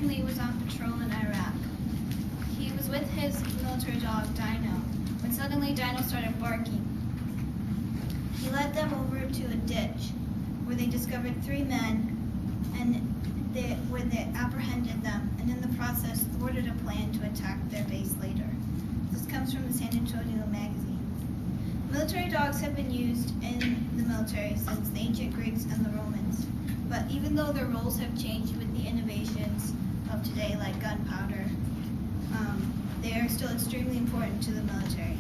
Lee was on patrol in Iraq. He was with his military dog, Dino, when suddenly Dino started barking. He led them over to a ditch where they discovered 3 men where they apprehended them and in the process thwarted a plan to attack their base later. This comes from the San Antonio magazine. Military dogs have been used in the military since the ancient Greeks and the Romans, but even though their roles have changed with the innovations of today like gunpowder, they are still extremely important to the military.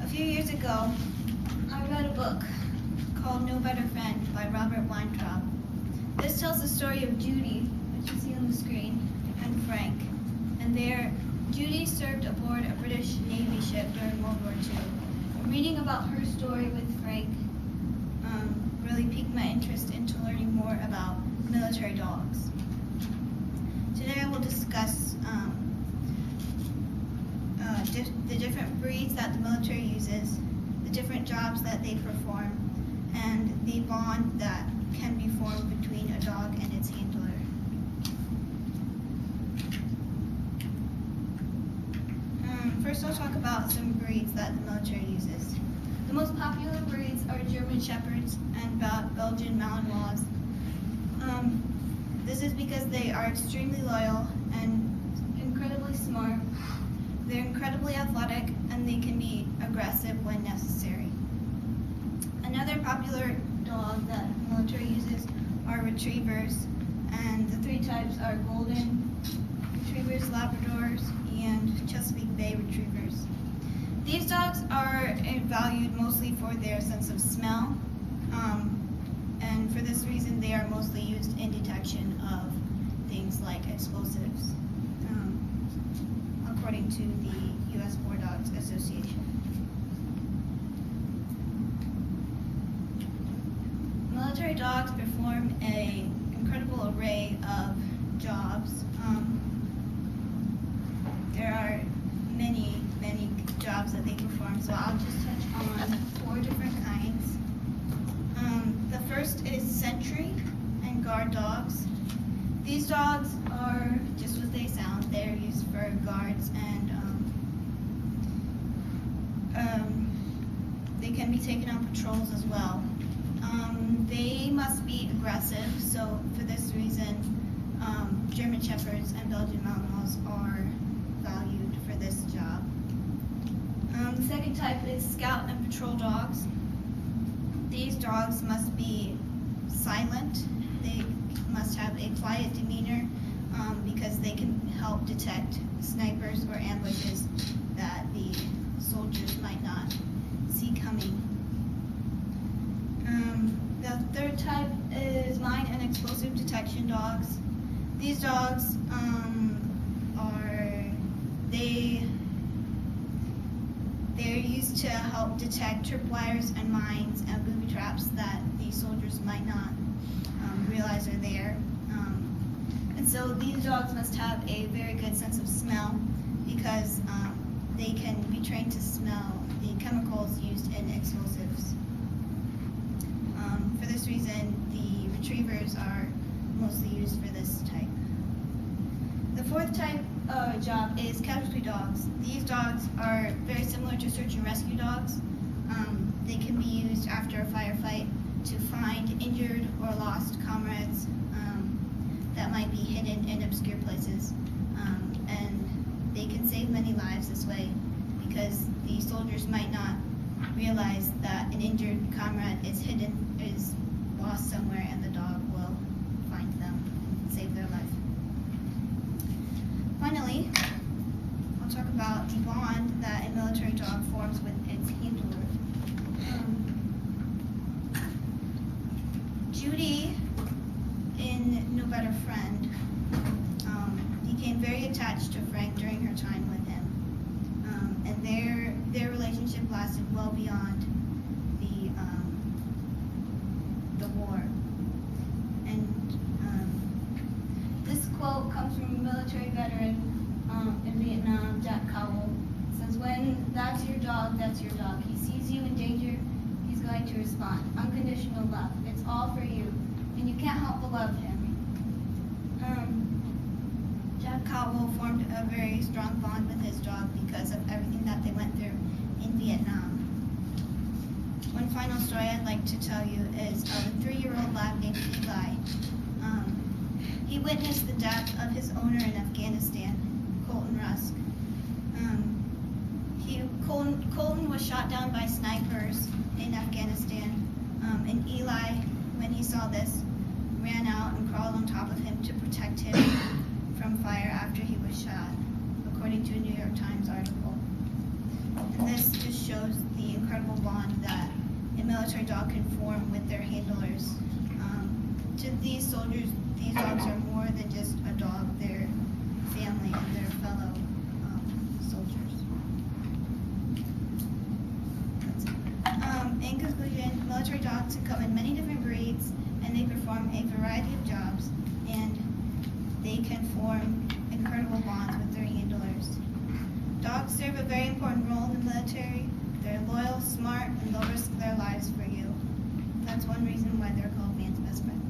A few years ago, I read a book called No Better Friend by Robert Weintraub. This tells the story of Judy, which you see on the screen, and Frank. And Judy served aboard a British Navy ship during World War II. Reading about her story with Frank really piqued my interest into learning more about military dogs. Today I will discuss the different breeds that the military uses, the different jobs that they perform, and the bond that can be formed between a dog and its handler. First I'll talk about some breeds that the military uses. The most popular breeds are German Shepherds and Belgian Malinois. This is because they are extremely loyal and incredibly smart. They're incredibly athletic and they can be aggressive when necessary. Another popular dog that the military uses are retrievers, and the 3 types are golden retrievers, Labradors, and Chesapeake Bay retrievers. These dogs are valued mostly for their sense of smell, and for this reason they are mostly used in detection of things like explosives, according to the U.S. War Dogs Association. Military dogs perform an incredible array of jobs. There are many jobs that they perform, so I'll just touch on 4 different kinds. The first is sentry and guard dogs. These dogs are just what they sound. They're used for guards, and they can be taken on patrols as well. They must be aggressive, so for this reason, German Shepherds and Belgian Malinois are valued for this job. The second type is scout and patrol dogs. These dogs must be silent. They must have a quiet demeanor because they can help detect snipers or ambushes that the soldiers might not see coming. The third type is mine and explosive detection dogs. These dogs they're used to help detect tripwires and mines and booby traps that the soldiers might not realize are there. And so these dogs must have a very good sense of smell because they can be trained to smell the chemicals used in explosives. For this reason, the retrievers are mostly used for this type. The fourth type job is casualty dogs. These dogs are very similar to search and rescue dogs. They can be used after a firefight to find injured or lost comrades that might be hidden in obscure places. And they can save many lives this way because the soldiers might not realize that an injured comrade is lost somewhere, and the dog will find them and save their life. Finally, I'll talk about the bond that a military dog forms with its handler. Judy, in No Better Friend, became very attached to Frank during her time with him, and their relationship lasted well beyond the war. And this quote comes from a military veteran in Vietnam, Jack Cowell. It says, "When that's your dog, that's your dog. He sees you in danger, he's going to respond. Unconditional love. It's all for you, and you can't help but love him." Jack Cowell formed a very strong bond with his dog because of everything that they went through in Vietnam. One final story I'd like to tell you is of a 3-year-old lab named Eli. He witnessed the death of his owner in Afghanistan, Colton Rusk. Colton was shot down by snipers in Afghanistan, and Eli, when he saw this, ran out and crawled on top of him to protect him from fire after he was shot, according to a New York Times article. And this just shows the incredible bond that a military dog can form with their handlers. To these soldiers, these dogs are more than just a dog, they're family and their fellow soldiers. That's it. In conclusion, military dogs come in many different breeds and they perform a variety of jobs, and they can form incredible bonds with their handlers. Dogs serve a very important role in the military. They're loyal, smart, and they'll risk their lives for you. That's one reason why they're called man's best friend.